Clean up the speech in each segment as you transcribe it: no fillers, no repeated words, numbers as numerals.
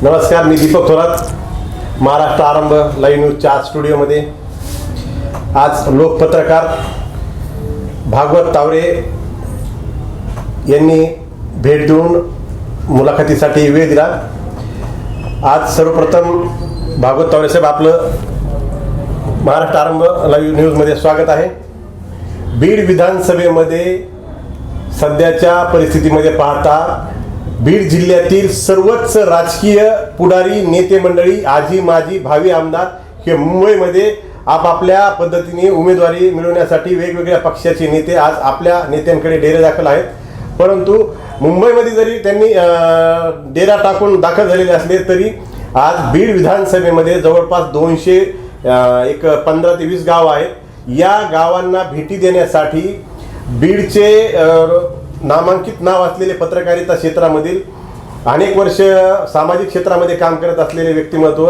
नमस्कार, मी दीपक थोरात, महाराष्ट्र आरंभ लाईव्ह न्यूजच्या आज स्टुडिओमध्ये. आज लोकपत्रकार भागवत तावरे यांनी भेट देऊन मुलाखतीसाठी वेळ दिला. आज सर्वप्रथम भागवत तावरे साहेब, आपलं महाराष्ट्र आरंभ लाईव्ह न्यूजमध्ये स्वागत आहे. बीड विधानसभेमध्ये सध्याच्या परिस्थितीमध्ये पाहता बीड जिल्ह्यातील सर्वच राजकीय पुढारी, नेते मंडळी, आजी माजी भावी आमदार हे मुंबईमध्ये आपापल्या पद्धतीने उमेदवारी मिळवण्यासाठी वेगवेगळ्या पक्षाचे नेते आज आपल्या नेत्यांकडे डेरे दाखल आहेत. परंतु मुंबईमध्ये जरी त्यांनी डेरा टाकून दाखल झालेले असले तरी आज बीड विधानसभेमध्ये जवळपास 15 ते 20 गाव आहेत. या गावांना भेटी देण्यासाठी बीडचे नामांकित नाव असलेले पत्रकारिता क्षेत्रामधील अनेक वर्ष सामाजिक क्षेत्रामध्ये काम करत असलेले व्यक्तिमत्व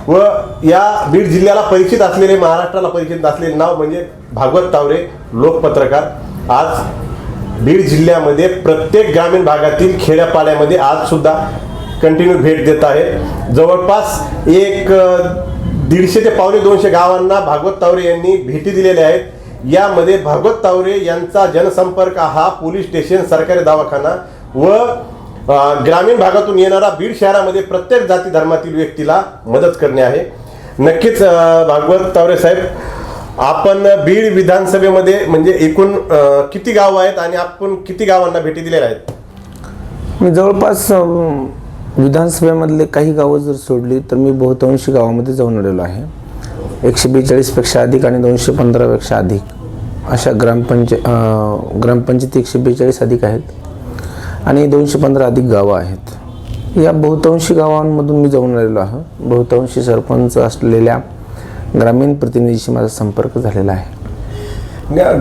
व या बीड जिल्ह्याला परिचित असलेले, महाराष्ट्राला परिचित असलेले नाव म्हणजे भागवत तावरे लोकपत्रकार आज बीड जिल्ह्यामध्ये प्रत्येक ग्रामीण भागातील खेड्यापाड्यामध्ये आज सुद्धा कंटिन्यू भेट देत आहेत. जवळपास 150 ते 250 गावांना भागवत तावरे यांनी भेटी दिलेल्या आहेत. यामध्ये भागवत तावरे यांचा जनसंपर्क हा पोलीस स्टेशन, सरकारी दवाखाना व ग्रामीण भागातून येणारा बीड शहरामध्ये प्रत्येक जाती धर्मातील व्यक्तीला मदत करणे आहे. नक्कीच भागवत तावरे साहेब, आपण बीड विधानसभेमध्ये म्हणजे एकूण किती गाव आहेत आणि आपण किती गावांना भेटी दिलेल्या आहेत? मी जवळपास विधानसभेमधले काही गावं जर सोडली तर मी बहुतांशी गावामध्ये जाऊन आलेलो आहे. 142 पेक्षा अधिक आणि 215 पेक्षा अधिक अशा ग्रामपंचायत 142 अधिक आहेत आणि 215 अधिक गावं आहेत. या बहुतांशी गावांमधून मी जाऊन आलेलो आहे. बहुतांशी सरपंच असलेल्या ग्रामीण प्रतिनिधीशी माझा संपर्क झालेला आहे.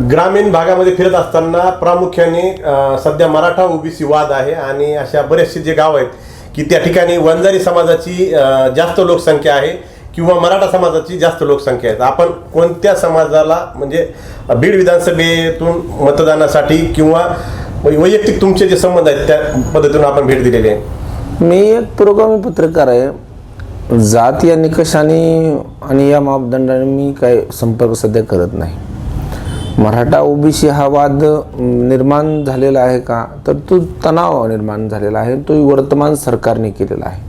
ग्रामीण भागामध्ये फिरत असताना प्रामुख्याने सध्या मराठा ओबीसी वाद आहे आणि अशा बरेचसे जे गाव आहेत की त्या ठिकाणी वंजारी समाजाची जास्त लोकसंख्या आहे किंवा मराठा समाजाची जास्त लोकसंख्या आहे. आपण कोणत्या समाजाला म्हणजे बीड विधानसभेतून मतदानासाठी किंवा वैयक्तिक तुमचे जे संबंध आहेत त्या पद्धतीने आपण भेट दिलेली आहे? मी एक पुरोगामी पत्रकार आहे. जात या निकषाने आणि या मापदंडाने मी काय संपर्क सध्या करत नाही. मराठा ओबीसी हा वाद निर्माण झालेला आहे का, तर तो तणाव निर्माण झालेला आहे. तो वर्तमान सरकारने केलेला आहे.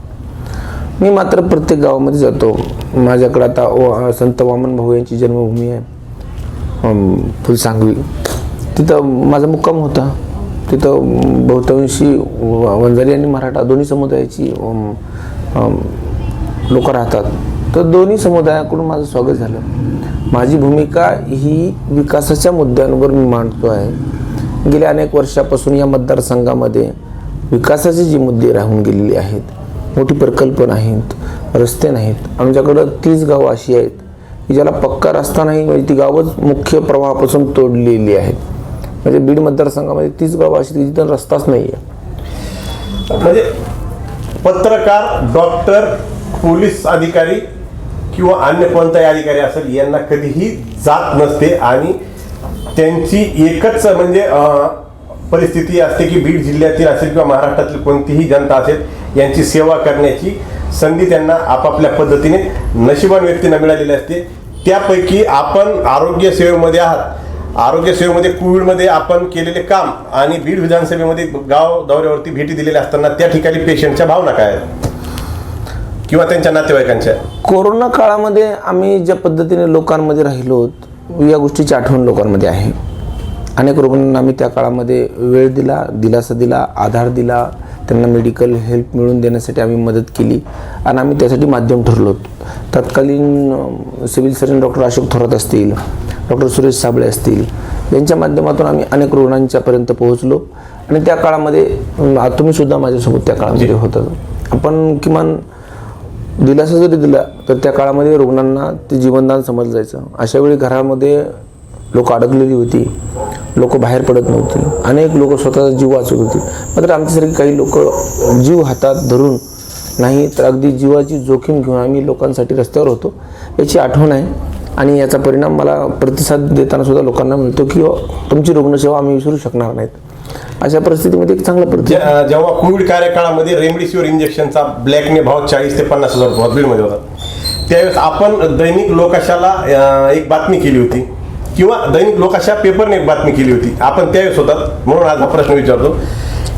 मी मात्र प्रत्येक गावामध्ये जातो. माझ्याकडे आता संत वामन भाऊ यांची जन्मभूमी आहे फुलसांगवी, तिथं माझा मुक्काम होता. तिथं बहुतांशी वंजारी आणि मराठा दोन्ही समुदायाची लोक राहतात. तर दोन्ही समुदायाकडून माझं स्वागत झालं. माझी भूमिका ही विकासाच्या मुद्द्यांवर मी मांडतो आहे. गेल्या अनेक वर्षापासून या मतदारसंघामध्ये विकासाचे जी मुद्दे राहून गेलेली आहेत, मोठी प्रकल्प नाहीत, रस्ते नाहीत. आमच्याकडं 30 गावं अशी आहेत की ज्याला पक्का रस्ता नाही, म्हणजे ती गावच मुख्य प्रवाहापासून तोडलेली आहेत. म्हणजे बीड मतदारसंघामध्ये 30 गावं अशी की जिथं रस्ताच नाही आहे. म्हणजे पत्रकार, डॉक्टर, पोलीस अधिकारी किंवा अन्य कोणताही अधिकारी असेल, यांना कधीही जात नसते आणि त्यांची एकच म्हणजे परिस्थिती असते की बीड जिल्ह्यातील असेल किंवा महाराष्ट्रातील कोणतीही जनता असेल, यांची सेवा करण्याची संधी त्यांना आपापल्या पद्धतीने नशिबान व्यक्तींना मिळालेली असते. त्यापैकी आपण आरोग्य सेवेमध्ये आहात. आरोग्य सेवेमध्ये कोविडमध्ये आपण केलेले काम आणि बीड विधानसभेमध्ये गाव दौऱ्यावरती भेटी दिलेल्या असताना त्या ठिकाणी पेशंटच्या भावना काय आहेत किंवा त्यांच्या नातेवाईकांच्या? कोरोना काळामध्ये आम्ही ज्या पद्धतीने लोकांमध्ये राहिलो, या गोष्टीची आठवण लोकांमध्ये आहे. अनेक रुग्णांना आम्ही त्या काळामध्ये वेळ दिला, दिलासा दिला, आधार दिला, त्यांना मेडिकल हेल्प मिळवून देण्यासाठी आम्ही मदत केली आणि आम्ही त्यासाठी माध्यम ठरलो. तत्कालीन civil surgeon doctor Ashok Thorat असतील, डॉक्टर सुरेश साबळे असतील, यांच्या माध्यमातून आम्ही अनेक रुग्णांच्यापर्यंत पोहोचलो आणि त्या काळामध्ये तुम्ही सुद्धा माझ्यासोबत त्या काळामध्ये होता. आपण किमान दिलासा जरी दिला तर त्या काळामध्ये रुग्णांना ते जीवनदान समजलं जायचं. अशावेळी घरामध्ये लोक अडकलेली होती, लोक बाहेर पडत नव्हती, अनेक लोक स्वतःचा जीव वाचवत होती. मात्र आमच्यासारखी काही लोक जीव हातात धरून नाही तर अगदी जीवाची जोखीम घेऊन आम्ही लोकांसाठी रस्त्यावर होतो, याची आठवण आहे. आणि याचा परिणाम मला प्रतिसाद देताना सुद्धा लोकांना मिळतो की तुमची रुग्णसेवा आम्ही विसरू शकणार नाहीत. अशा परिस्थितीमध्ये एक चांगला जेव्हा कोविड कार्यकाळामध्ये रेमडेसिवीर इंजेक्शनचा ब्लॅकने भाव 40 ते 50 हजार बीडमध्ये होता, त्यावेळेस आपण दैनिक लोकाशाला एक बातमी केली होती, किंवा दैनिक लोकाशा पेपरने एक बातमी केली होती, आपण त्यावेळेस होतात, म्हणून आज हा प्रश्न विचारतो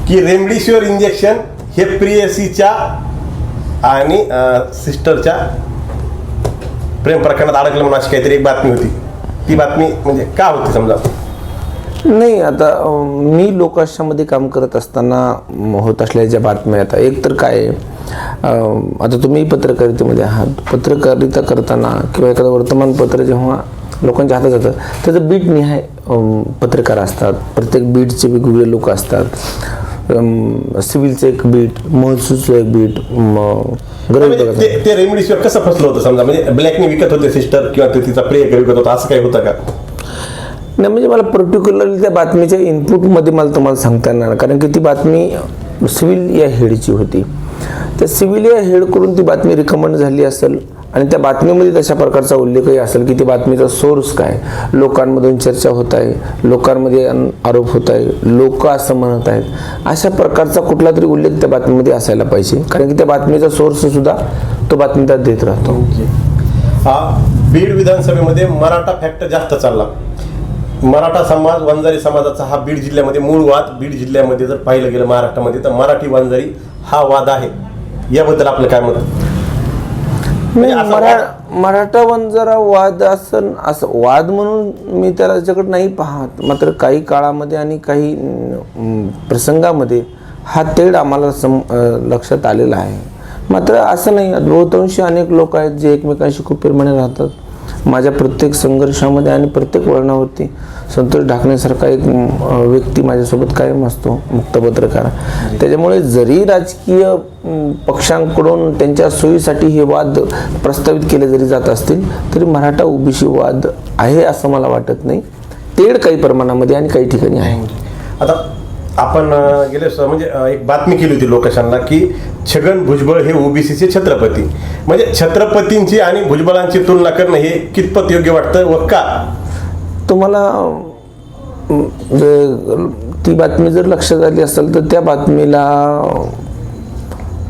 की रेमडेसिवीर इंजेक्शन हे प्रियसीच्या आणि सिस्टरच्या प्रेम प्रकरणात अडकलं म्हणून अशी काहीतरी एक बातमी होती. ती बातमी म्हणजे का होती समजा? नाही, आता मी लोकाशामध्ये काम करत असताना होत असलेल्या ज्या बातम्या आता एक तर काय आता तुम्ही पत्रकारितेमध्ये आहात, पत्रकारिता करताना किंवा एखादं वर्तमानपत्र जेव्हा लोकांच्या हातात जातं त्याचं बीट निहाय पत्रकार असतात, प्रत्येक बीटचे वेगवेगळे लोक असतात, सिव्हिलचं एक बीट, महसूलचं एक बीट, ते रेमडेसिवीर कसं फसलं होतं समजा, म्हणजे ब्लॅकने विकत होते सिस्टर किंवा ते तिचा प्रियकर विकत होता, असं काही होतं का? नाही, म्हणजे मला पर्टिक्युलरली त्या बातमीच्या इनपुटमध्ये मला तुम्हाला सांगता येणार, कारण की ती बातमी सिव्हिल या हेडची होती. त्या सिव्हिल या हेडकडून ती बातमी रिकमेंड झाली असेल आणि त्या बातमीमध्ये तशा प्रकारचा उल्लेखही असेल की ती बातमीचा सोर्स काय, लोकांमधून चर्चा होत आहे, लोकांमध्ये आरोप होत आहे, लोक असं म्हणत आहेत, अशा प्रकारचा कुठला तरी उल्लेख त्या बातमीमध्ये असायला पाहिजे, कारण की त्या बातमीचा सोर्स सुद्धा तो बातमीदार देत राहतो. बीड विधानसभेमध्ये मराठा फॅक्टर जास्त चालला. मराठा समाज, वंजारी समाजाचा हा बीड जिल्ह्यामध्ये मूळ वाद, बीड जिल्ह्यामध्ये जर पाहिलं गेलं महाराष्ट्रामध्ये तर मराठी वंजारी हा वाद आहे. याबद्दल आपलं काय मत? मराठा वंजारा वाद असं वाद म्हणून मी त्याच्याकडे नाही पाहत, मात्र काही काळामध्ये आणि काही प्रसंगामध्ये हा तेढ आम्हाला लक्षात आलेला आहे. मात्र असं नाही, बहुतांशी अनेक लोक आहेत जे एकमेकांशी खूप प्रेमाने राहतात. माझ्या प्रत्येक संघर्षामध्ये आणि प्रत्येक वळणावरती संतोष ढाकणेसारखा एक व्यक्ती माझ्यासोबत कायम असतो, मुक्त पत्रकार. त्याच्यामुळे जरी राजकीय पक्षांकडून त्यांच्या सोयीसाठी हे वाद प्रस्तावित केले जरी जात असतील तरी मराठा ओबीसी वाद आहे असं मला वाटत नाही. तेढ काही प्रमाणामध्ये आणि काही ठिकाणी आहे. आता आपण गेले म्हणजे एक बातमी केली होती लोकांना की छगन भुजबळ हे ओबीसीचे छत्रपती, म्हणजे छत्रपतींची आणि भुजबळांची तुलना करणं हे कितपत योग्य वाटतं व का? तुम्हाला ती बातमी जर लक्षात आली असेल तर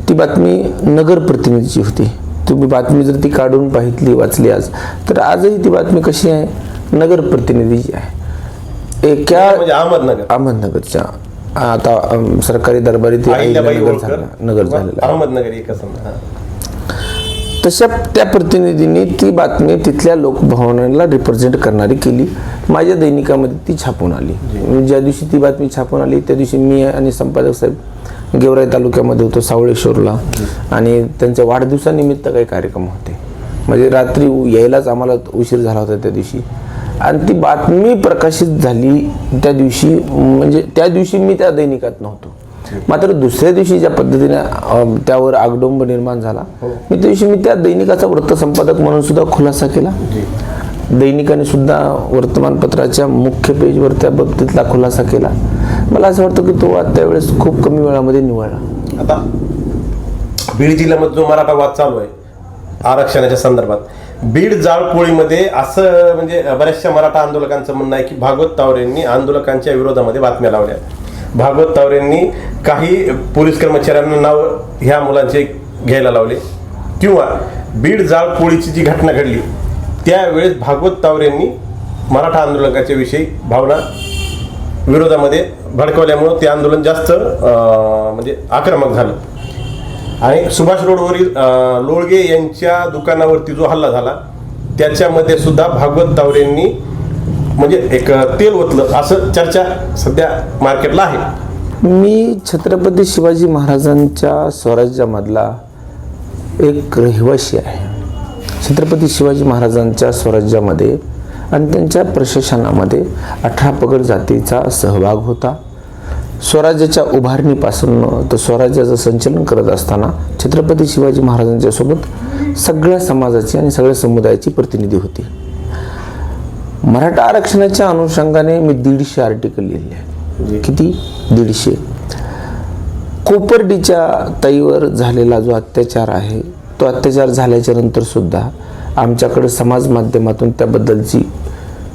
ती बातमी नगर प्रतिनिधीची होती. तुम्ही बातमी जर ती काढून पाहितली, वाचली आज, तर आजही ती बातमी कशी आहे? नगर प्रतिनिधीची आहे. म्हणजे अहमदनगरच्या आता सरकारी दरबारी नगर झालेला अहमदनगर. तशा त्या प्रतिनिधींनी ती बातमी तिथल्या लोकभावनेला रिप्रेझेंट करणारी केली. माझ्या दैनिकामध्ये ती छापून आली. ज्या दिवशी ती बातमी छापून आली त्या दिवशी मी आणि संपादक साहेब गेवराई तालुक्यामध्ये होतो, सावळेश्वरला, आणि त्यांच्या वाढदिवसानिमित्त काही कार्यक्रम होते. म्हणजे रात्री यायलाच आम्हाला उशीर झाला होता त्या दिवशी, आणि ती बातमी प्रकाशित झाली त्या दिवशी. म्हणजे त्या दिवशी मी त्या दैनिकात नव्हतो, मात्र दुसऱ्या दिवशी ज्या पद्धतीने त्यावर आगडोंब निर्माण झाला, त्या दिवशी मी त्या दैनिकाचा वृत्तसंपादक म्हणून सुद्धा खुलासा केला. दैनिकाने सुद्धा वर्तमानपत्राच्या मुख्य पेजवर त्या बाबतीतला खुलासा केला. मला असं वाटतं की तो वाद त्यावेळेस खूप कमी वेळामध्ये निवळला. आता बीड जिल्ह्यामध्ये जो मराठा वाद चालू आहे आरक्षणाच्या संदर्भात, बीड जाळपोळीमध्ये असं म्हणजे बऱ्याचशा मराठा आंदोलकांचं म्हणणं आहे की भागवत तावरेंनी आंदोलकांच्या विरोधामध्ये बातम्या लावल्या. भागवत तावरेंनी काही पोलीस कर्मचाऱ्यांना नाव ह्या मुलांचे घ्यायला लावले, किंवा बीड जाळपोळीची जी घटना घडली त्यावेळेस भागवत तावरेंनी मराठा आंदोलकांच्या विषयी भावना विरोधामध्ये भडकवल्यामुळं ते आंदोलन जास्त म्हणजे आक्रमक झालं. आणि सुभाष रोडवरील लोळगे यांच्या दुकानावरती जो हल्ला झाला त्याच्यामध्ये सुद्धा भागवत तावरेंनी म्हणजे एक तेल ओतलं असं चर्चा सध्या मार्केटला आहे. मी छत्रपती शिवाजी महाराजांच्या स्वराज्यामधला एक रहिवासी आहे. छत्रपती शिवाजी महाराजांच्या स्वराज्यामध्ये आणि त्यांच्या प्रशासनामध्ये 18 पगड जातीचा सहभाग होता. स्वराज्याच्या उभारणीपासून तर स्वराज्याचं संचलन करत असताना छत्रपती शिवाजी महाराजांच्या सोबत सगळ्या समाजाची आणि सगळ्या समुदायाची प्रतिनिधी होती. मराठा आरक्षणाच्या अनुषंगाने मी 150 आर्टिकल लिहिले आहेत. किती? 150. कोपर्डीच्या ताईवर झालेला जो अत्याचार आहे तो अत्याचार झाल्याच्या नंतर सुद्धा आमच्याकडे समाज माध्यमातून त्याबद्दलची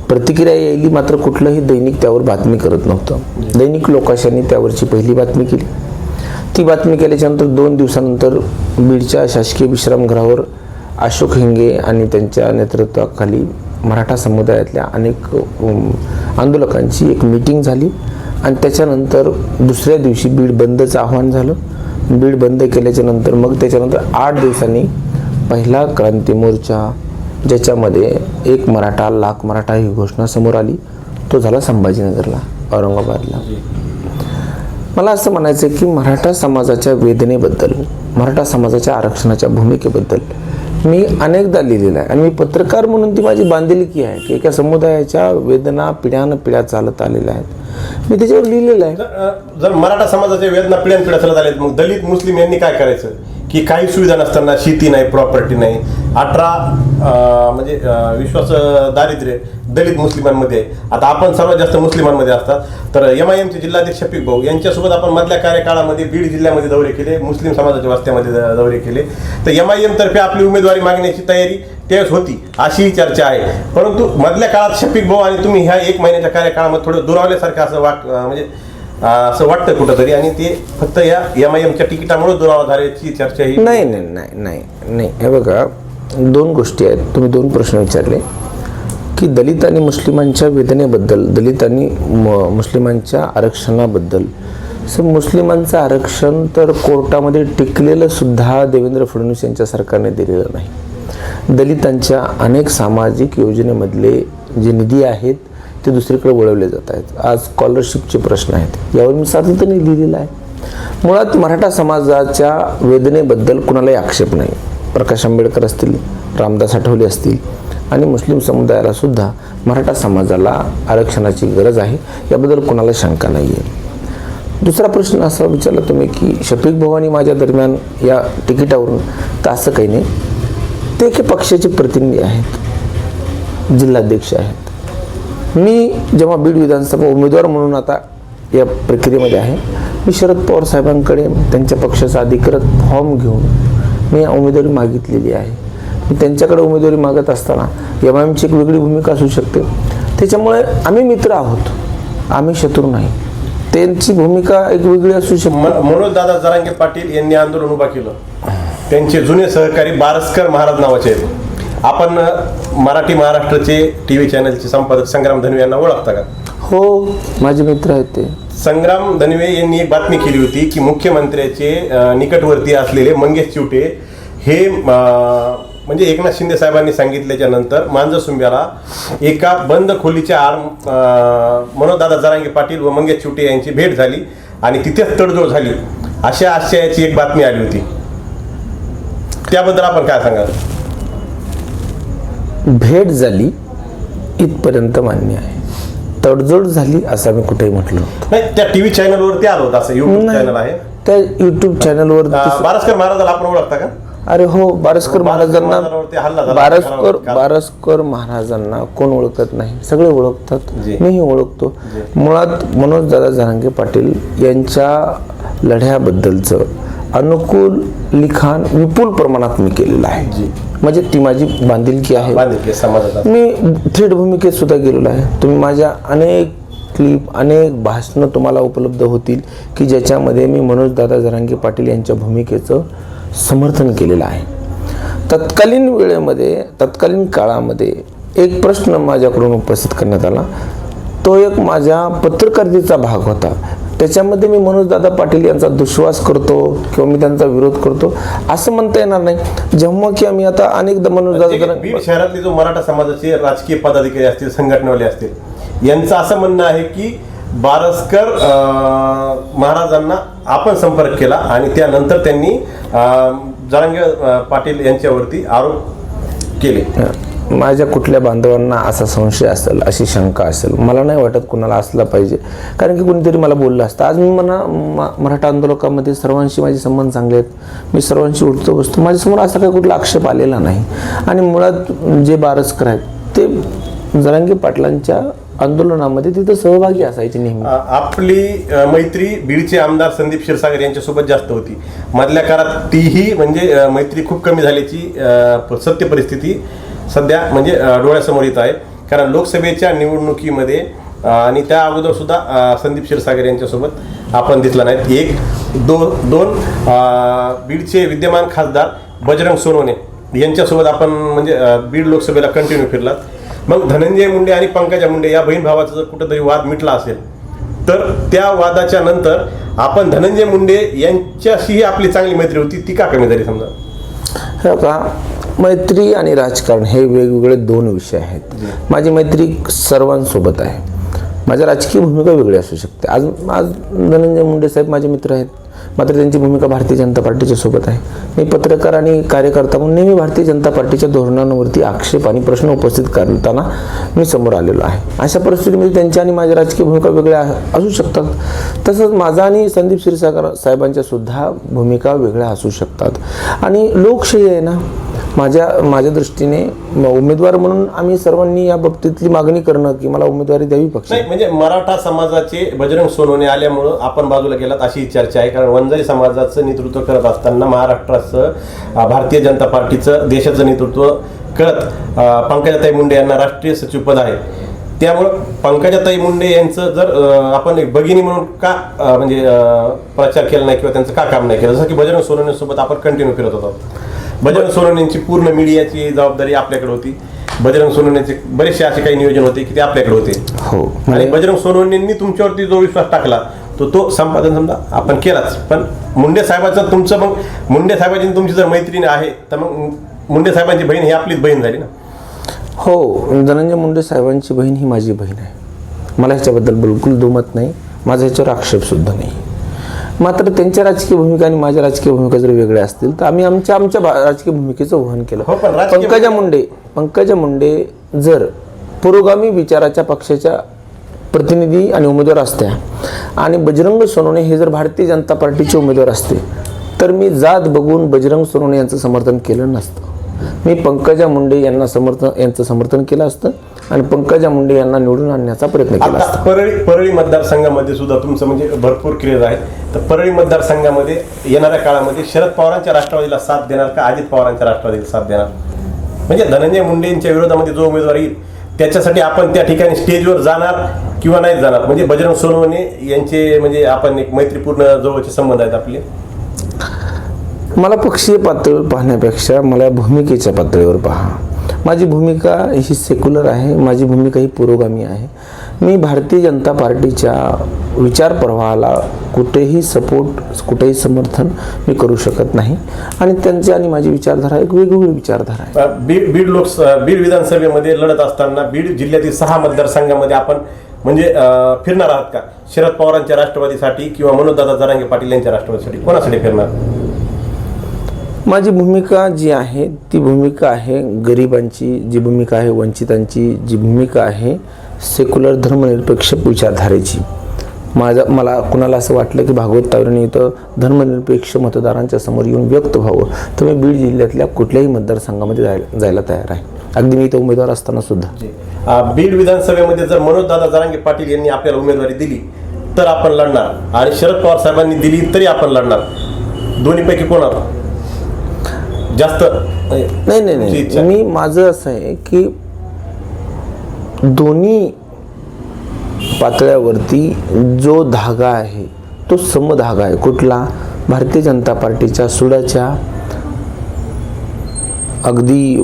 प्रतिक्रिया यायली, मात्र कुठलंही दैनिक त्यावर बातमी करत नव्हतं. दैनिक लोकाशांनी त्यावरची पहिली बातमी केली. ती बातमी केल्याच्यानंतर 2 दिवसानंतर बीडच्या शासकीय विश्रामगृहावर अशोक हिंगे आणि त्यांच्या नेतृत्वाखाली मराठा समुदायातल्या अनेक आंदोलकांची एक मीटिंग झाली आणि त्याच्यानंतर दुसऱ्या दिवशी बीड बंदचं आव्हान झालं. बीड बंद केल्याच्या नंतर मग त्याच्यानंतर 8 दिवसांनी पहिला क्रांती मोर्चा, ज्याच्यामध्ये 1 मराठा लाख मराठा ही घोषणा समोर आली, तो झाला संभाजीनगरला, औरंगाबादला. मला असं म्हणायचं आहे की मराठा समाजाच्या वेदनेबद्दल, मराठा समाजाच्या आरक्षणाच्या भूमिकेबद्दल मी अनेकदा लिहिलेलं आहे आणि मी पत्रकार म्हणून ती माझी बांधिलकी आहे की एका समुदायाच्या वेदना पिढ्या चालत आलेल्या आहेत, मी त्याच्यावर लिहिलेलं आहे. जर मराठा समाजाच्या वेदना पिढ्यानपिढ्या चालत आल्या, मग दलित मुस्लिम यांनी काय करायचं की काही सुविधा नसताना, शेती नाही, प्रॉपर्टी नाही, 18 म्हणजे विश्वास दारिद्र्य दलित मुस्लिमांमध्ये आहे. आता आपण सर्वात जास्त मुस्लिमांमध्ये असतात, तर MIMचे जिल्हाध्यक्ष शफीक भाऊ यांच्यासोबत आपण मधल्या कार्यकाळामध्ये बीड जिल्ह्यामध्ये दौरे केले, मुस्लिम समाजाच्या वस्त्यामध्ये दौरे केले. तर MIM तर्फे आपली उमेदवारी मागण्याची तयारी त्यावेळेस होती अशी चर्चा आहे. परंतु मधल्या काळात शफीक भाऊ आणि तुम्ही ह्या 1 महिन्याच्या कार्यकाळामध्ये थोडं दुरावल्यासारखं असं म्हणजे असं वाटतं कुठंतरी, आणि ते फक्त या MIMच्या तिकिटामुळे दुरावा झाल्याची चर्चा ही नाही नाही नाही नाही नाही हे बघा, 2 गोष्टी आहेत. तुम्ही 2 प्रश्न विचारले की दलित आणि मुस्लिमांच्या वेदनेबद्दल, दलित आणि मुस्लिमांच्या आरक्षणाबद्दल. मुस्लिमांचं आरक्षण तर कोर्टामध्ये टिकलेलं सुद्धा देवेंद्र फडणवीस यांच्या सरकारने दिलेलं नाही. दलितांच्या अनेक सामाजिक योजनेमधले जे निधी आहेत ते दुसरीकडे वळवले जात आहेत. आज स्कॉलरशिपचे प्रश्न आहेत, यावर मी सातत्याने लिहिलेलं आहे. मुळात मराठा समाजाच्या वेदनेबद्दल कुणालाही आक्षेप नाही. प्रकाश आंबेडकर असतील, रामदास आठवले असतील, आणि मुस्लिम समुदायाला सुद्धा मराठा समाजाला आरक्षणाची गरज आहे, याबद्दल कोणाला शंका नाही आहे. दुसरा प्रश्न असा विचारला तुम्ही की शफीक भाऊ आणि माझ्या दरम्यान या तिकिटावरून, तर असं काही नाही. ते एके पक्षाचे प्रतिनिधी आहेत, जिल्हाध्यक्ष आहेत. मी जेव्हा बीड विधानसभा उमेदवार म्हणून आता या प्रक्रियेमध्ये आहे, मी शरद पवार साहेबांकडे त्यांच्या पक्षाचा अधिकृत फॉर्म घेऊन मी उमेदवारी मागितलेली आहे. मी त्यांच्याकडे उमेदवारी मागत असताना MIMची एक वेगळी भूमिका असू शकते, त्याच्यामुळे आम्ही मित्र आहोत, आम्ही शत्रू नाही. त्यांची भूमिका एक वेगळी असू शकते. मनोज दादा जरांगे पाटील यांनी आंदोलन उभा केलं, त्यांचे जुने सहकारी बारस्कर महाराज नावाचे आहेत. आपण मराठी महाराष्ट्राचे TV चॅनलचे संपादक संग्राम धनवे यांना ओळखता का? हो, माझे मित्र आहेत ते. संग्राम धनवे यांनी एक बातमी केली होती की मुख्यमंत्र्याचे निकटवर्ती असलेले मंगेश चिवटे हे म्हणजे एकनाथ शिंदे साहेबांनी सांगितल्याच्या नंतर मांजरसुंब्याला एका बंद खोलीच्या मनोजदादा जरांगे पाटील व मंगेश चिवटे यांची भेट झाली आणि तिथेच तडजोड झाली, अशा आशयाची एक बातमी आली होती. त्याबद्दल आपण काय सांगाल? भेट झाली इथपर्यंत मान्य आहे, तडजोड झाली असं मी कुठेही म्हटलं नाही. त्या TV चॅनलवरती आलं होतं, असं YouTube चॅनल आहे, त्या YouTube चॅनलवर. बारस्कर महाराजाला आपण ओळखता का? अरे हो, बारस्कर महाराजांना कोण ओळखत नाही, सगळे ओळखतात, मीही ओळखतो. मुळात मनोजदादा जरांगे पाटील यांच्या लढ्याबद्दलचं अनुकूल लिखाण विपुल प्रमाणात मी केलेलं आहे. म्हणजे ती माझी बांधिलकी आहे. मी थेट भूमिकेत सुद्धा गेलेलो आहे. तुम्ही माझ्या अनेक क्लिप, अनेक भाषणं तुम्हाला उपलब्ध होतील की ज्याच्यामध्ये मी मनोजदादा जरांगे पाटील यांच्या भूमिकेचं समर्थन केलेलं आहे. तत्कालीन वेळेमध्ये, तत्कालीन काळामध्ये एक प्रश्न माझ्याकडून उपस्थित करण्यात आला, तो एक माझ्या पत्रकारितेचा भाग होता. त्याच्यामध्ये मी मनोजदादा पाटील यांचा दुश्वास करतो किंवा मी त्यांचा विरोध करतो असं म्हणता येणार नाही. जेव्हा की आम्ही आता अनेकदा मनोजदादा बीड शहरातले जो मराठा समाजाचे राजकीय पदाधिकारी असतील, संघटनावाले असतील, यांचं असं म्हणणं आहे की बारस्कर महाराजांना आपण संपर्क केला आणि त्यानंतर त्यांनी जरांगे पाटील यांच्यावरती आरोप केले. माझ्या कुठल्या बांधवांना असा संशय असेल, अशी शंका असेल, मला नाही वाटत कुणाला असला पाहिजे, कारण की कुणीतरी मला बोललं असतं. आज मी मराठा आंदोलकामध्ये सर्वांशी माझे संबंध चांगले आहेत, मी सर्वांशी उठतो बसतो, माझ्यासमोर असा काही कुठला आक्षेप आलेला नाही. आणि मुळात जे बारस्कर आहेत ते जरांगे पाटलांच्या आंदोलनामध्ये तिथं सहभागी असायचे नेहमी. आपली मैत्री बीडचे आमदार संदीप क्षीरसागर यांच्यासोबत जास्त होती. मधल्या काळात तीही म्हणजे मैत्री खूप कमी झाल्याची सत्य परिस्थिती सध्या म्हणजे डोळ्यासमोर येत आहे. कारण लोकसभेच्या निवडणुकीमध्ये आणि त्या अगोदर सुद्धा संदीप क्षीरसागर यांच्यासोबत आपण दिसला नाही. दोन बीडचे विद्यमान खासदार बजरंग सोनवणे यांच्यासोबत आपण म्हणजे बीड लोकसभेला कंटिन्यू फिरलात. मग धनंजय मुंडे आणि पंकजा मुंडे या बहीण भावाचा जर कुठंतरी वाद मिटला असेल तर त्या वादाच्या नंतर आपण धनंजय मुंडे यांच्याशीही आपली चांगली मैत्री होती, ती का कमी झाली समजा? हो का, मैत्री आणि राजकारण हे वेगवेगळे दोन विषय आहेत. माझी मैत्री सर्वांसोबत आहे. माझ्या राजकीय भूमिका वेगळी असू शकते. आज धनंजय मुंडे साहेब माझे मित्र आहेत, मात्र त्यांची भूमिका भारतीय जनता पार्टीच्या सोबत आहे. मी पत्रकार आणि कार्यकर्ता म्हणून नेहमी भारतीय जनता पार्टीच्या धोरणांवरती आक्षेप आणि प्रश्न उपस्थित करताना मी समोर आलेलो आहे. अशा परिस्थितीमध्ये त्यांच्या आणि माझ्या राजकीय भूमिका वेगळ्या असू शकतात. तसंच माझा आणि संदीप क्षीरसागर साहेबांच्या सुद्धा भूमिका वेगळ्या असू शकतात. आणि लोकशाही आहे ना, माझ्या दृष्टीने उमेदवार म्हणून आम्ही सर्वांनी या बाबतीतली मागणी करणं की मला उमेदवारी द्यावी पक्ष. नाही म्हणजे मराठा समाजाचे बजरंग सोनवणे आल्यामुळं आपण बाजूला गेलात अशी चर्चा आहे. कारण वंजारी समाजाचं नेतृत्व करत असताना महाराष्ट्राचं भारतीय जनता पार्टीचं देशाचं नेतृत्व करत पंकजाताई मुंडे यांना राष्ट्रीय सचिवपद आहे. त्यामुळं पंकजाताई मुंडे यांचं जर आपण एक भगिनी म्हणून का म्हणजे प्रचार केला नाही किंवा त्यांचं का काम नाही केलं, जसं की बजरंग सोनवणेसोबत आपण कंटिन्यू फिरत होतो. बजरंग सोनवणेंची पूर्ण मीडियाची जबाबदारी आपल्याकडे होती. बजरंग सोनवणेचे बरेचसे असे काही नियोजन होते की ते आपल्याकडे होते. हो, आणि बजरंग सोनवणेंनी तुमच्यावरती जो विश्वास टाकला तो संपादन समजा आपण केलाच. पण मुंडे साहेबाचं तुमचं मग मुंडे साहेबांची तुमची जर मैत्रीण आहे तर मग मुंडे साहेबांची बहीण ही आपलीच बहीण झाली ना? हो, धनंजय मुंडे साहेबांची बहीण ही माझी बहीण आहे. मला ह्याच्याबद्दल बिलकुल दुमत नाही, माझा ह्याच्यावर आक्षेपसुद्धा नाही. मात्र त्यांच्या राजकीय भूमिका आणि माझ्या राजकीय भूमिका जर वेगळ्या असतील तर आम्ही आमच्या राजकीय भूमिकेचं वहन केलं. हो, पण पंकजा मुंडे जर पुरोगामी विचाराच्या पक्षाच्या प्रतिनिधी आणि उमेदवार असत्या आणि बजरंग सोनवणे हे जर भारतीय जनता पार्टीचे उमेदवार असते तर मी जात बघून बजरंग सोनवणे यांचं समर्थन केलं नसतं. मी पंकजा मुंडे यांचं समर्थन केलं असतं आणि पंकजा मुंडे यांना निवडून आणण्याचा प्रयत्न केला असता. परळी मतदारसंघामध्ये सुद्धा तुमचं म्हणजे भरपूर क्रेज आहे. तर परळी मतदारसंघामध्ये येणाऱ्या काळामध्ये शरद पवारांच्या राष्ट्रवादीला साथ देणार का अजित पवारांच्या राष्ट्रवादीला साथ देणार? म्हणजे धनंजय मुंडेंच्या विरोधामध्ये जो उमेदवार येईल त्याच्यासाठी आपण त्या ठिकाणी स्टेजवर जाणार किंवा नाही जाणार? म्हणजे बजरंग सोनवणे यांचे म्हणजे आपण एक मैत्रीपूर्ण जवळचे संबंध आहेत आपले. मला पक्षीय पातळीवर पाहण्यापेक्षा मला भूमिकेच्या पातळीवर पहा. माझी भूमिका ही सेक्युलर आहे, माझी भूमिका ही पुरोगामी आहे. मी भारतीय जनता पार्टीच्या विचार प्रवाहाला कुठेही सपोर्ट कुठेही समर्थन मी करू शकत नाही आणि त्यांची आणि माझी विचारधारा एक वेगवेगळी विचारधारा आहे. बीड विधानसभेमध्ये लढत असताना बीड जिल्ह्यातील 6 मतदारसंघामध्ये आपण म्हणजे फिरणार आहात का? शरद पवारांच्या राष्ट्रवादीसाठी किंवा मनोजदादा जरांगे पाटील यांच्या राष्ट्रवादीसाठी कोणासाठी फिरणार? माझी भूमिका जी आहे ती भूमिका आहे गरिबांची, जी भूमिका आहे वंचितांची, जी भूमिका आहे सेक्युलर धर्मनिरपेक्ष विचारधारेची. मला कुणाला असं वाटलं की भागवत तावरेने इथं धर्मनिरपेक्ष मतदारांच्या समोर येऊन व्यक्त व्हावं तर मी बीड जिल्ह्यातल्या कुठल्याही मतदारसंघामध्ये जायला तयार आहे. अगदी मी इथं उमेदवार असताना सुद्धा. बीड विधानसभेमध्ये जर मनोजदादा जरांगे पाटील यांनी आपल्याला उमेदवारी दिली तर आपण लढणार आणि शरद पवार साहेबांनी दिली तरी आपण लढणार. दोन्हीपैकी कोणाला जास्त? नाही, मी माझं असं आहे की दोन्ही पातळ्यावरती जो धागा आहे तो समधागा आहे. कुठला? भारतीय जनता पार्टीच्या सुडाच्या अगदी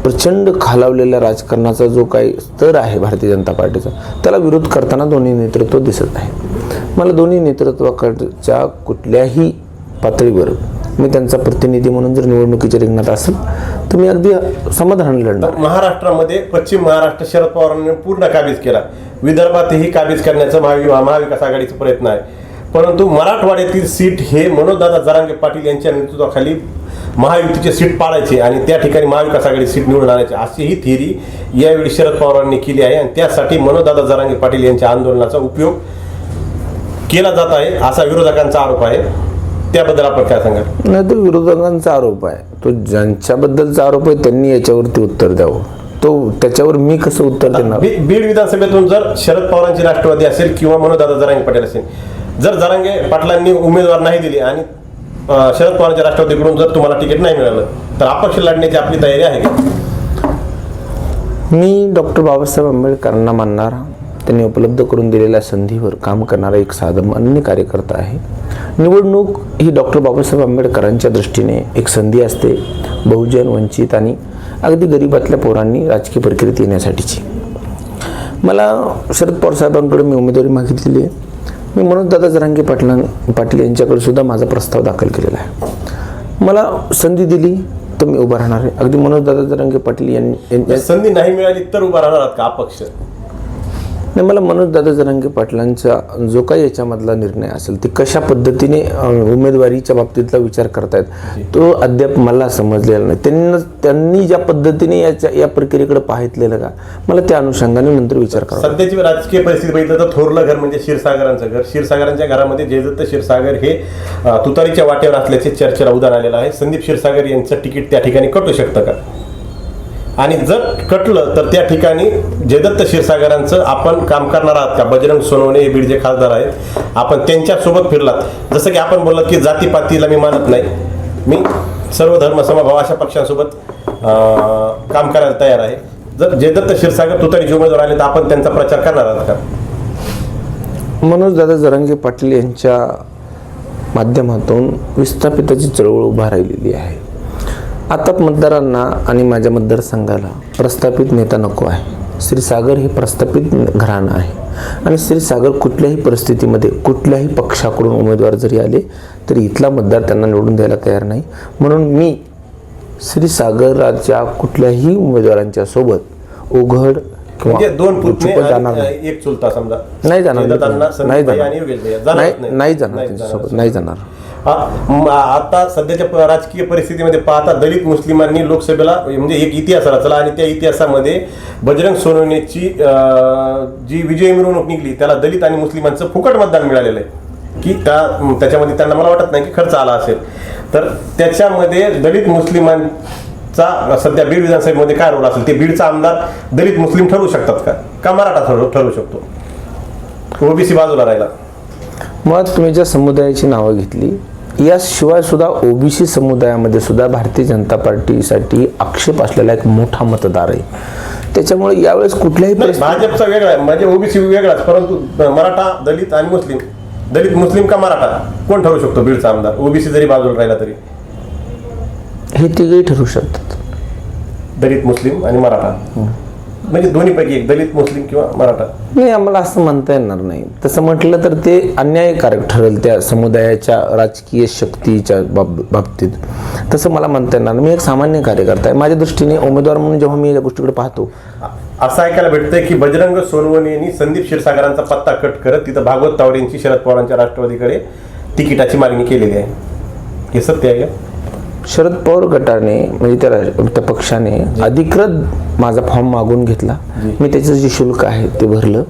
प्रचंड खालावलेल्या राजकारणाचा जो काही स्तर आहे भारतीय जनता पार्टीचा, त्याला विरोध करताना दोन्ही नेतृत्व दिसत आहे. मला दोन्ही नेतृत्वाच्या कुठल्याही पातळीवर मी त्यांचा प्रतिनिधी म्हणून जर निवडणुकीच्या रिंगणात असेल तर मी अगदी समाधानाने लढणार. महाराष्ट्रामध्ये पश्चिम महाराष्ट्र शरद पवारांनी पूर्ण काबीज केला, विदर्भातही काबीज करण्याचा महाविकास आघाडीचा प्रयत्न आहे. परंतु मराठवाड्यातील सीट हे मनोजदादा जरांगे पाटील यांच्या नेतृत्वाखाली महायुतीचे सीट पाडायचे आणि त्या ठिकाणी महाविकास आघाडी सीट निवडून आणायची अशी ही थिअरी यावेळी शरद पवारांनी केली आहे आणि त्यासाठी मनोजदादा जरांगे पाटील यांच्या आंदोलनाचा उपयोग केला जात आहे असा विरोधकांचा आरोप आहे. त्याबद्दल आपण काय सांगाल? नाही, तो विरोधकांचा आरोप आहे. तो ज्यांच्याबद्दलचा आरोप आहे त्यांनी याच्यावरती उत्तर द्यावं. त्याच्यावर मी कसं उत्तर देणार? बीड विधानसभेतून जर शरद पवारांची राष्ट्रवादी असेल किंवा मनोजदादा जरांगे पाटील असेल, जर जरांगे पाटलांनी उमेदवार नाही दिली आणि शरद पवारांच्या राष्ट्रवादीकडून जर तुम्हाला तिकीट नाही मिळालं तर अपक्ष लढण्याची आपली तयारी आहे का? मी डॉक्टर बाबासाहेब आंबेडकरांना मानणारा, त्यांनी उपलब्ध करून दिलेल्या संधीवर काम करणारा एक सामान्य कार्यकर्ता आहे. निवडणूक ही डॉक्टर बाबासाहेब आंबेडकरांच्या दृष्टीने एक संधी असते, बहुजन, वंचित आणि अगदी गरिबातल्या पोरांनी राजकीय प्रक्रियेत येण्यासाठीची. मला शरद पवार साहेबांकडे मी उमेदवारी मागितलेली आहे. मी मनोजदादा जरांगे पाटील यांच्याकडे सुद्धा माझा प्रस्ताव दाखल केलेला आहे. मला संधी दिली तर मी उभा राहणार आहे. अगदी मनोजदादा जरांगे पाटील यांनी संधी नाही मिळाली तर उभा राहणार आहात का अपक्ष? नाही, मला मनोजदादा जरांगे पाटलांचा जो काही याच्यामधला निर्णय असेल ते कशा पद्धतीने उमेदवारीच्या बाबतीतला विचार करतायत तो अद्याप मला समजलेला नाही. त्यांनी ज्या पद्धतीने या प्रक्रियेकडे पाहितलेलं का, मला त्या अनुषंगाने नंतर विचार करावा. सध्याची राजकीय परिस्थिती बघितलं तर थोरलं घर म्हणजे क्षीरसागरांचं घर. क्षीरसागरांच्या घरामध्ये जयदत्त क्षीरसागर हे तुतारीच्या वाटेवर असल्याचे चर्चेला उदाहरण आलेलं आहे. संदीप क्षीरसागर यांचं तिकीट त्या ठिकाणी कटू शकतं का? आणि जर कटलं तर त्या ठिकाणी जयदत्त क्षीरसागरांचं आपण काम करणार आहात का? बजरंग सोनवणे हे बीडचे खासदार आहेत, आपण त्यांच्यासोबत फिरलात. जसं की आपण बोललात की जातीपातीला मी मानत नाही, मी सर्व धर्म समभाव अशा पक्षांसोबत काम करायला तयार आहे. जर जयदत्त क्षीरसागर तुतारीचे उमेदवार आले तर आपण त्यांचा प्रचार करणार आहात का? मनोजदादा जरांगे पाटील यांच्या माध्यमातून विस्थापिताची चळवळ उभा राहिलेली आहे. आता मतदारांना आणि माझ्या मतदारसंघाला प्रस्थापित नेता नको आहे. क्षीरसागर हे प्रस्थापित घराणं आहे आणि क्षीरसागर कुठल्याही परिस्थितीमध्ये कुठल्याही पक्षाकडून उमेदवार जरी आले तरी इथला मतदार त्यांना निवडून द्यायला तयार नाही. म्हणून मी क्षीरसागराच्या कुठल्याही उमेदवारांच्या सोबत उघड म्हणजे दोन चुप जाणार पुतणे नाही. एक चुलता समजा नाही जाणार, जयदत्तांना, नाही संदीप भाई जाणार, आणि योगेश भैया जाणार नाही जाणार त्यांच्यासोबत, नाही जाणार. आता सध्याच्या राजकीय परिस्थितीमध्ये पाहता दलित मुस्लिमांनी लोकसभेला म्हणजे एक इतिहास रचला आणि त्या इतिहासामध्ये बजरंग सोनवणेची जी विजय मिरवणूक निघली त्याला दलित आणि मुस्लिमांचं फुकट मतदान मिळालेलं आहे की त्याच्यामध्ये त्यांना मला वाटत नाही की खर्च आला असेल. तर त्याच्यामध्ये दलित मुस्लिमांचा सध्या बीड विधानसभेमध्ये काय रोल असेल? ते बीडचा आमदार दलित मुस्लिम ठरवू शकतात का मराठा ठरवू शकतो? ओबीसी बाजूला राहिला. मुळात तुम्ही ज्या समुदायाची नावं घेतली याशिवाय सुद्धा ओबीसी समुदायामध्ये सुद्धा भारतीय जनता पार्टीसाठी आक्षेप असलेला एक मोठा मतदार आहे. त्याच्यामुळे यावेळेस कुठल्याही भाजपचा वेगळा आहे म्हणजे ओबीसी वेगळाच, परंतु मराठा दलित आणि मुस्लिम, दलित मुस्लिम का मराठा कोण ठरवू शकतो बीडचा आमदार? ओबीसी जरी बाजूला राहिला तरी हे तिघेही ठरवू शकतात. दलित मुस्लिम आणि मराठा म्हणजे दोन्हीपैकी एक, दलित मुस्लिम किंवा मराठा. नाही, आम्हाला असं म्हणता येणार नाही. तसं म्हटलं तर ते अन्यायकारक ठरेल त्या समुदायाच्या राजकीय शक्तीच्या बाबतीत. तसं मला म्हणता येणार नाही. मी एक सामान्य कार्यकर्ता आहे. माझ्या दृष्टीने उमेदवार म्हणून जेव्हा मी या गोष्टीकडे पाहतो असं ऐकायला भेटतंय की बजरंग सोनवणेंनी संदीप क्षीरसागरांचा पत्ता कट करत तिथं भागवत तावडेंची शरद पवारांच्या राष्ट्रवादीकडे तिकिटाची मागणी केलेली आहे. हे सत्य आहे का? शरद पवार गटाने म्हणजे त्या पक्षाने अधिकृत माझा फॉर्म मागून घेतला. मी त्याचं जे शुल्क आहे ते भरलं.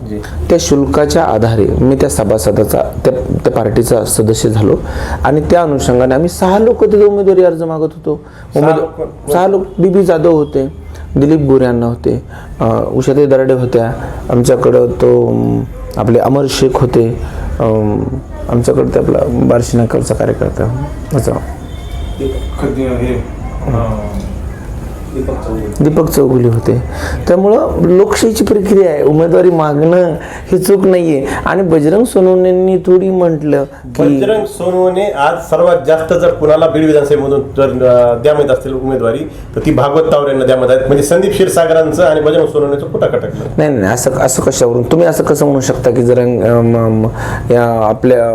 त्या शुल्काच्या आधारे मी त्या सभासदाचा त्या पार्टीचा सदस्य झालो आणि त्या अनुषंगाने आम्ही 6 लोक तिथे उमेदवारी अर्ज मागत होतो. 6 लोक बीबी जाधव होते, दिलीप बोऱ्यांना होते, उषाताई दराडे होत्या, आमच्याकडं तो आपले अमर शेख होते, आमच्याकडं ते आपला बार्शी नाकालचा कार्यकर्ता असं दीपक चौगुले होते. त्यामुळं लोकशाहीची प्रक्रिया आहे. उमेदवारी मागणं हे चूक नाहीये. आणि बजरंग सोनवणेंनी थोडी म्हटलं की बजरंग सोनवणे आज सर्वात जास्त जर कुणाला बीड विधानसभेमधून जर द्यामध्ये असतील उमेदवारी तर ती भागवत तावरेंना द्यामध्ये आहेत. म्हणजे संदीप क्षीरसागरांचं आणि बजरंग सोनवणेचं कुठं कटकलं? नाही, असं कशावरून तुम्ही असं कसं म्हणू शकता की जर आपल्या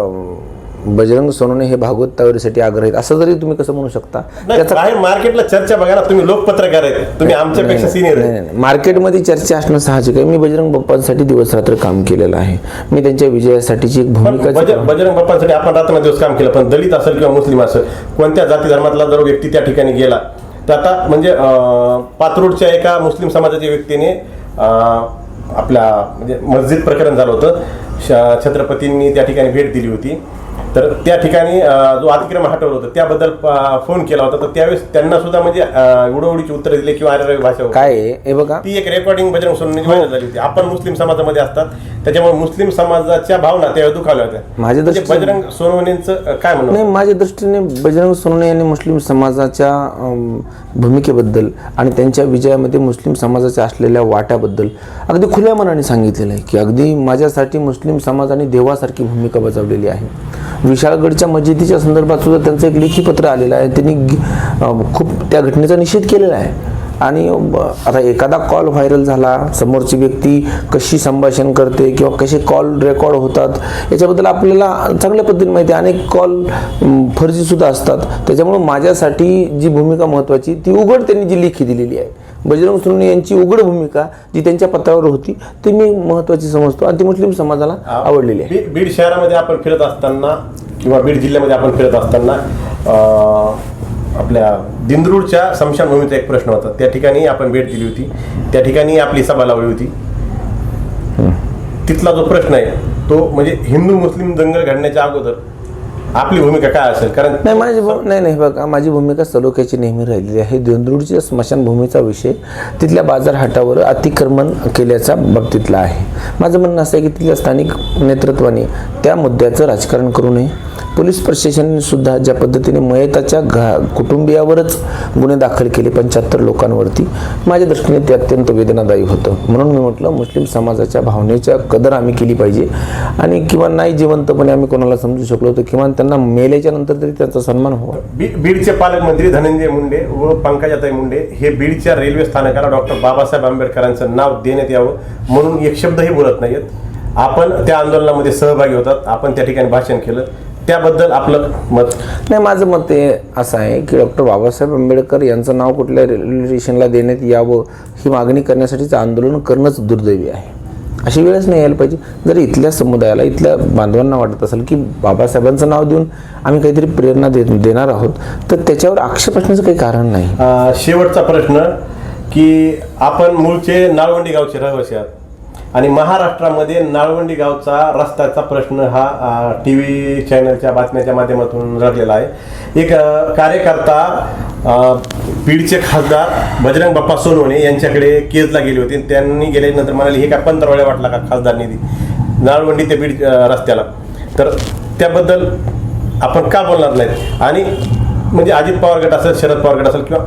बजरंग सोनवणे हे भागवत तावरेसाठी आग्रही असं जरी तुम्ही कसं म्हणू शकता? त्याचा बाहेर मार्केटला चर्चा बघा ना, तुम्ही लोकपत्रकार आहेत, तुम्ही आमच्यापेक्षा सिनियर आहे. मार्केटमध्ये चर्चा असणं साहजिक आहे. मी बजरंग बाप्पांसाठी दिवस रात्र काम केलेलं आहे. मी त्यांच्या विजयासाठीची एक भूमिका बजरंग बाप्पांसाठी आपण रात्रंदिवस काम केलं. पण दलित असेल किंवा मुस्लिम असेल कोणत्या जाती धर्मातला जर व्यक्ती त्या ठिकाणी गेला तर आता म्हणजे पात्रूडच्या एका मुस्लिम समाजाच्या व्यक्तीने आपल्या म्हणजे मस्जिद प्रकरण झालं होतं, छत्रपतींनी त्या ठिकाणी भेट दिली होती. तर त्या ठिकाणी जो अतिक्रमण हटवलं होतं त्याबद्दल फोन केला होता. तर त्यावेळेस त्यांना सुद्धा म्हणजे उडवडीची उत्तर दिले किंवा अरेरावी भाषा होती. काय आहे हे बघा, ती एक रेकॉर्डिंग बजरंग सोनवणेची व्हायरल झाली होती. आपण मुस्लिम समाजामध्ये असतात त्याच्यामुळे मुस्लिम समाजाच्या भावना त्यावेळेस दुखावल्या होत्या. माझ्या म्हणजे दृष्टीने बजरंग सोनवणेंचं काय म्हणणं? नाही, माझ्या दृष्टीने बजरंग सोनवणे यांनी मुस्लिम समाजाच्या भूमिकेबद्दल आणि त्यांच्या विजयामध्ये मुस्लिम समाजाच्या असलेल्या वाट्याबद्दल अगदी खुल्या मनाने सांगितलेलं आहे की अगदी माझ्यासाठी मुस्लिम समाजाने देवासारखी भूमिका बजावलेली आहे. विशाळगडच्या मस्जिदीच्या संदर्भात सुद्धा त्यांचं एक लेखी पत्र आलेलं आहे. त्यांनी खूप त्या घटनेचा निषेध केलेला आहे. आणि आता एखादा कॉल व्हायरल झाला, समोरची व्यक्ती कशी संभाषण करते किंवा कसे कॉल रेकॉर्ड होतात याच्याबद्दल आपल्याला चांगल्या पद्धतीने माहिती आहे. अनेक कॉल फर्जीसुद्धा असतात. त्याच्यामुळं माझ्यासाठी जी भूमिका महत्त्वाची ती उघड त्यांनी जी लेखी दिलेली आहे, बजरंग सोनवणे यांची उघड भूमिका जी त्यांच्या पत्रावर होती ती मी महत्त्वाची समजतो आणि ती मुस्लिम समाजाला आवडलेली आहे. बीड शहरामध्ये आपण फिरत असताना किंवा बीड जिल्ह्यामध्ये आपण फिरत असताना आपल्या दिंद्रूरच्या स्मशानभूमीचा एक प्रश्न होता. त्या ठिकाणी आपण भेट दिली होती, त्या ठिकाणी आपली सभा लावली होती. तिथला जो प्रश्न आहे तो म्हणजे हिंदू मुस्लिम दंगल घडण्याच्या अगोदर आपली भूमिका काय असेल? कारण नाही बघा, माझी भूमिका सलोख्याची नेहमी राहिलेली आहे. दिंद्रूरच्या स्मशानभूमीचा विषय तिथल्या बाजारहाटावर अतिक्रमण केल्याच्या बाबतीतला आहे. माझं म्हणणं असं आहे की तिथल्या स्थानिक नेतृत्वाने त्या मुद्द्याचं राजकारण करू नये. पोलीस प्रशासनाने सुद्धा ज्या पद्धतीने मयताच्या कुटुंबियावरच गुन्हे दाखल केले 75 लोकांवरती, माझ्या दृष्टीने ते अत्यंत वेदनादायी होतं. म्हणून मी म्हटलं मुस्लिम समाजाच्या भावनेच्या कदर आम्ही केली पाहिजे आणि किंवा नाही जिवंतपणे आम्ही कोणाला समजू शकलो तर किंवा त्यांना मेल्याच्या नंतर तरी त्यांचा सन्मान व्हावा. बीडचे पालकमंत्री धनंजय मुंडे व पंकजाताई मुंडे हे बीडच्या रेल्वे स्थानकाला डॉक्टर बाबासाहेब आंबेडकरांचं नाव देण्यात यावं म्हणून एक शब्दही बोलत नाहीत. आपण त्या आंदोलनामध्ये सहभागी होतात, आपण त्या ठिकाणी भाषण केलं, त्याबद्दल आपलं मत? नाही, माझं मत हे असं आहे की डॉक्टर बाबासाहेब आंबेडकर यांचं नाव कुठल्या रेल्वे स्टेशनला देण्यात यावं ही मागणी करण्यासाठीचं आंदोलन करणंच दुर्दैवी आहे. अशी वेळच नाही यायला पाहिजे. जर इथल्या समुदायाला, इथल्या बांधवांना वाटत असेल की बाबासाहेबांचं नाव देऊन आम्ही काहीतरी प्रेरणा देणार आहोत तर त्याच्यावर आक्षेप असण्याचं काही कारण नाही. शेवटचा प्रश्न की आपण मूळचे नाळवंडी गावचे रहिवासी आहात आणि महाराष्ट्रामध्ये नाळवंडी गावचा रस्त्याचा प्रश्न हा TV चॅनलच्या बातम्याच्या माध्यमातून रडलेला आहे. एक कार्यकर्ता बीडचे खासदार बजरंग बाप्पा सोनवणे यांच्याकडे केजला गेले होते. त्यांनी गेल्यानंतर म्हणाले हे काय पंधरवड्या वाटला का खासदार निधी नाळवंडी ते बीड रस्त्याला? तर त्याबद्दल आपण का बोलणार नाहीत? आणि म्हणजे अजित पवार गट असेल, शरद पवार गट असेल किंवा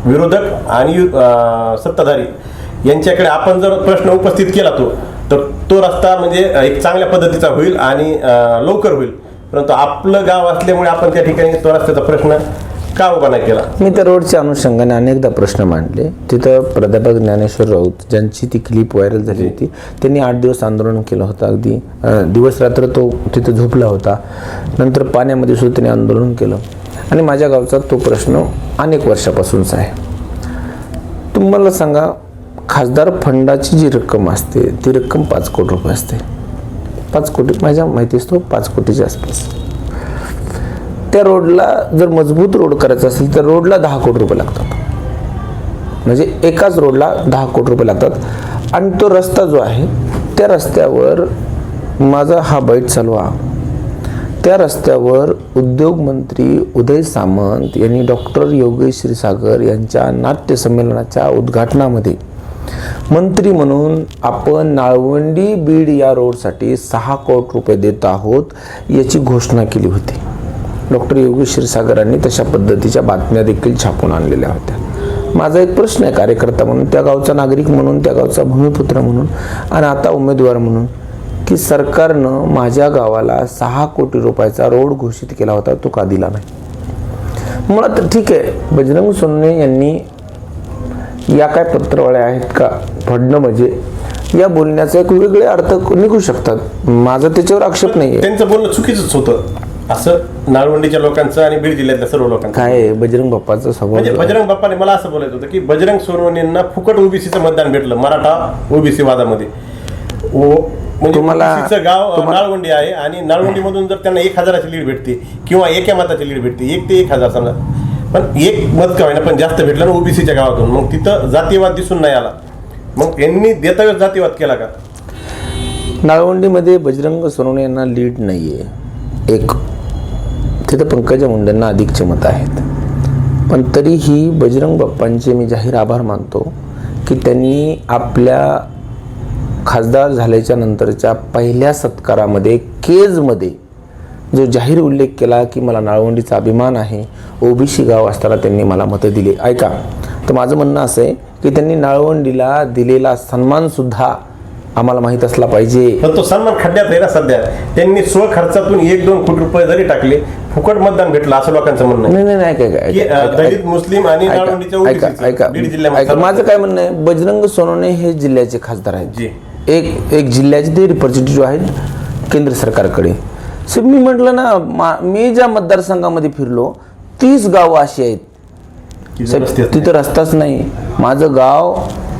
विरोधक आणि सत्ताधारी यांच्याकडे आपण जर प्रश्न उपस्थित केला तर तो रस्ता म्हणजे एक चांगल्या पद्धतीचा होईल आणि लवकर होईल. परंतु आपलं गाव असल्यामुळे आपण त्या ठिकाणी तो रस्त्याचा प्रश्न का उभा नाही केला? मी त्या रोडच्या अनुषंगाने अनेकदा प्रश्न मांडले. तिथं प्राध्यापक ज्ञानेश्वर राऊत ज्यांची ती क्लिप व्हायरल झाली होती त्यांनी 8 दिवस आंदोलन केलं होतं. अगदी दिवस रात्र तो तिथं झोपला होता. नंतर पाण्यामध्ये सुद्धा त्यांनी आंदोलन केलं आणि माझ्या गावचा तो प्रश्न अनेक वर्षापासूनचा आहे. तुम्हाला सांगा, खासदार फंडाची जी रक्कम असते ती रक्कम 5 कोटी रुपये असते. 5 कोटी माझ्या माहितीच तो 5 कोटीच्या आसपास. त्या रोडला जर मजबूत रोड करायचा असेल तर रोडला 10 कोटी रुपये लागतात. म्हणजे एकाच रोडला 10 कोटी रुपये लागतात. आणि तो रस्ता जो आहे त्या रस्त्यावर माझा हा बाईट चालवा, त्या रस्त्यावर उद्योगमंत्री उदय सामंत यांनी डॉक्टर योगेश क्षीरसागर यांच्या नाट्य संमेलनाच्या उद्घाटनामध्ये मंत्री म्हणून आपण नाळवंडी बीड या रोडसाठी 6 कोटी रुपये देत आहोत याची घोषणा केली होती. डॉक्टर योगेश क्षीरसागरांनी तशा पद्धतीच्या बातम्या देखील छापून आणलेल्या होत्या. माझा एक प्रश्न आहे कार्यकर्ता म्हणून, त्या गावचा नागरिक म्हणून, त्या गावचा भूमिपुत्र म्हणून आणि आता उमेदवार म्हणून, की सरकारनं माझ्या गावाला 6 कोटी रुपयाचा रोड घोषित केला होता, तो का दिला नाही? मला तर ठीक आहे, बजरंग सोनवणे यांनी या काय पत्रवाळ्या आहेत का फडणं म्हणजे या बोलण्याचा एक वेगळे अर्थ निघू शकतात. माझा त्याच्यावर आक्षेप नाही आहे. त्यांचं बोलणं चुकीचंच होतं असं नाळवंडीच्या लोकांचं आणि बीड जिल्ह्यातल्या सर्व लोकांचं. काय बजरंग बाप्पाचा स्वभाव म्हणजे बजरंग बाप्पाने मला असं बोलायचं होतं की बजरंग सोनवणेंना फुकट ओबीसीचं मतदान भेटलं मराठा ओबीसी वादामध्ये. म्हणजे गाव नाळवंडी आहे आणि नाळवंडीमधून जर त्यांना 1000ची लीड भेटते किंवा एका मताची लीड भेटते, 1 ते 1000 समजा, पण एक मत का होईना पण जास्त भेटलं ना ओबीसीच्या गावातून, मग तिथं जातीवाद दिसून नाही आला. मग यांनी देतावेळेस जातीवाद केला का? नाळवंडीमध्ये बजरंग सोनवणे यांना लीड नाहीये. एक तिथं पंकजा मुंडेंना अधिकचे मत आहेत. पण तरीही बजरंग बाप्पांचे मी जाहीर आभार मानतो की त्यांनी आपल्या खासदार झाल्याच्या नंतरच्या पहिल्या सत्कारामध्ये केजमध्ये जो जाहीर उल्लेख केला की मला नाळवंडीचा अभिमान आहे, ओबीसी गाव असताना त्यांनी मला मतं दिली. ऐका, तर माझं म्हणणं असं आहे की त्यांनी नाळवंडीला दिलेला सन्मानसुद्धा आम्हाला माहीत असला पाहिजे. पण तो सन्मान खड्ड्यात आहे ना सध्या. त्यांनी स्वखर्चातून 1-2 कोटी रुपये जरी टाकले, फुकट मतदान भेटलं असं लोकांचं म्हणणं आहे. नाही की दलित मुस्लिम आणि नाळवंडीच्या ओबीसीचं बीड जिल्ह्यामध्ये माझं काय म्हणणं आहे, बजरंग सोनवणे हे जिल्ह्याचे खासदार आहेत. जी. एक जिल्ह्याचे ते रिप्रेझेंटेटिव्ह आहेत केंद्र सरकारकडे. सर मी म्हटलं ना, मी ज्या मतदारसंघामध्ये फिरलो 30 गावं अशी आहेत साहेब, तिथं रस्ताच नाही.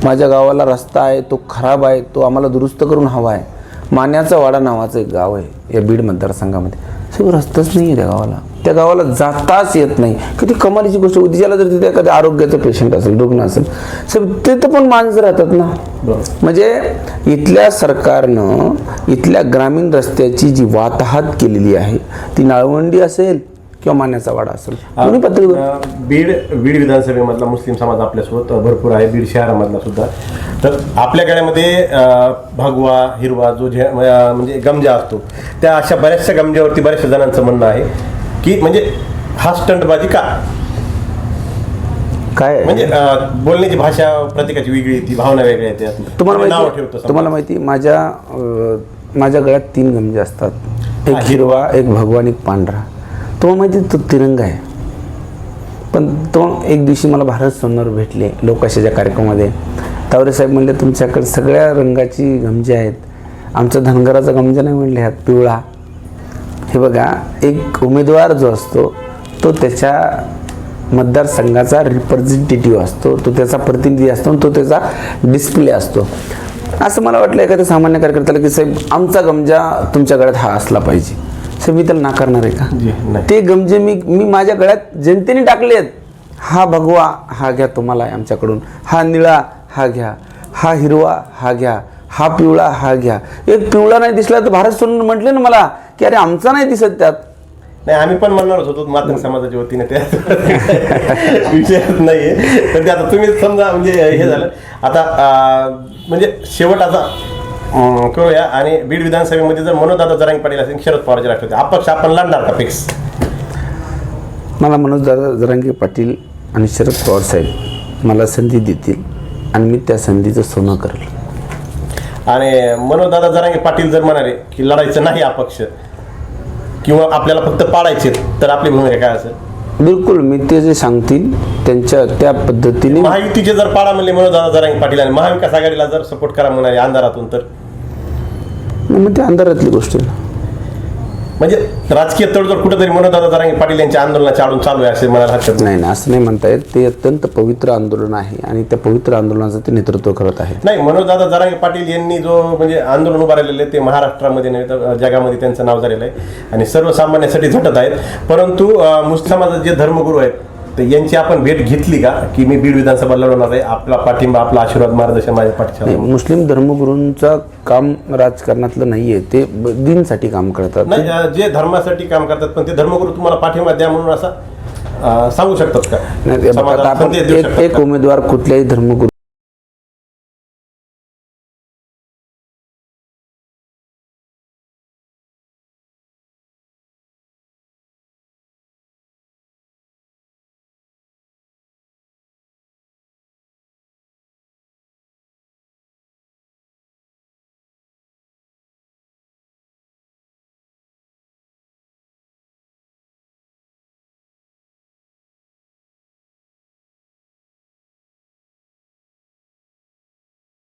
माझ्या गावाला रस्ता आहे, तो खराब आहे, तो आम्हाला दुरुस्त करून हवा आहे. मान्याचा वाडा नावाचं एक गाव आहे या बीड मतदारसंघामध्ये. साहेब रस्ताच नाही आहे त्या गावाला जाताच येत नाही. किती कमालीची गोष्ट होती. ज्याला जर तिथे एखाद्या आरोग्याचं पेशंट असेल, रुग्ण असेल, साहेब तिथं पण माणसं राहतात ना. म्हणजे इथल्या सरकारनं इथल्या ग्रामीण रस्त्याची जी वाताहत केलेली आहे ती नाळवंडी असेल किंवा मान्याचा वाडा असेल, दोन्ही पातळीवर. बीड विधानसभेमधला मुस्लिम समाज आपल्यासोबत भरपूर आहे, बीड शहरामधला सुद्धा. तर आपल्या गाड्यामध्ये भगवा हिरवा जो म्हणजे गमजा असतो, त्या अशा बऱ्याचशा गमजावरती बऱ्याचशा जणांचं म्हणणं आहे की म्हणजे हा स्टंटबाजी का काय म्हणजे बोलण्याची भाषा प्रत्येकाची वेगळी येते, भावना वेगळ्या येतात. तुम्हाला माहिती माझ्या गळ्यात 3 गमजे असतात, एक हिरवा, एक भगवा आणि एक पांढरा. तुम्हाला माहिती तो तिरंगा आहे. पण तो एक दिवशी मला भारत सोनवर भेटले लोकशाहीच्या कार्यक्रमामध्ये. तावरे साहेब म्हणले तुमच्याकडे सगळ्या रंगाची गमजे आहेत, आमचा धनगराचा गमजा नाही म्हणले ह्यात पिवळा. हे बघा, एक उमेदवार जो असतो तो त्याच्या मतदारसंघाचा रिप्रेझेंटेटिव्ह असतो, तो त्याचा प्रतिनिधी असतो, तो त्याचा डिस्प्ले असतो. असं मला वाटलं एखाद्या सामान्य कार्यकर्त्याला की साहेब आमचा गमजा तुमच्या गळ्यात हा असला पाहिजे. साहेब मी त्याला नाकारणार आहे का? ते गमजे मी माझ्या गळ्यात जनतेने टाकलेत. हा भगवा हा घ्या तुम्हाला आमच्याकडून, हा निळा हा घ्या, हा हिरवा हा घ्या, हा पिवळा हा घ्या. एक पिवळा नाही दिसला तर भारत सोडून म्हटले ना मला की अरे आमचा नाही दिसत त्यात. नाही आम्ही पण म्हणणारच होतो मातंग समाजाच्या वतीने, त्या विषयात नाहीये. पण ते आता तुम्ही समजा म्हणजे हे झालं आता म्हणजे शेवट आता करूया. आणि बीड विधानसभेमध्ये जर मनोजदादा जरांगे पाटील असेल, शरद पवारचे राष्ट्रवादी अपक्ष आपण लढणार का फिक्स? मला मनोजदादा जरांगे पाटील आणि शरद पवार साहेब मला संधी देतील आणि मी त्या संधीचं सोनं करेल. आणि मनोजदादा जरांगे पाटील जर म्हणाले की लढायचं नाही अपक्ष किंवा आपल्याला फक्त पाडायचे, तर आपली भूमिका काय असेल? बिलकुल, मी ते जे सांगतील त्यांच्या त्या पद्धतीने. महायुतीचे जर पाडा म्हणले मनोजदादा जरांगे पाटील आणि महाविकास आघाडीला जर सपोर्ट करा म्हणाले अंधारातून, तर मग ते अंधारातली गोष्ट आहे. म्हणजे राजकीय तडजोड कुठेतरी मनोजदादा जरांगे पाटील यांच्या आंदोलनाच्या आडून चालू आहे असे म्हणायला हरकत नाही. असं नाही म्हणता येत. ते अत्यंत पवित्र आंदोलन आहे आणि त्या पवित्र आंदोलनाचं ते नेतृत्व करत आहेत. नाही, मनोजदादा जरांगे पाटील यांनी जो म्हणजे आंदोलन उभारलेले ते महाराष्ट्रामध्ये नाही तर जगामध्ये त्यांचं नाव झालेलं आहे आणि सर्वसामान्यांसाठी झटत आहेत. परंतु मुस्लिम समाजाचे जे धर्मगुरू आहेत तर यांची आपण भेट घेतली का की मी बीड विधानसभा लढवणार आहे, आपला पाठिंबा आपला आशीर्वाद मार्गदर्शन माझ्या पाठीशी? मुस्लिम धर्मगुरूंचं काम राजकारणातलं नाहीये, ते दीनसाठी काम करतात. नाही, जे धर्मासाठी काम करतात पण ते धर्मगुरू तुम्हाला पाठिंबा द्या म्हणून असं सांगू शकतात का? एक उमेदवार कुठल्याही धर्मगुरू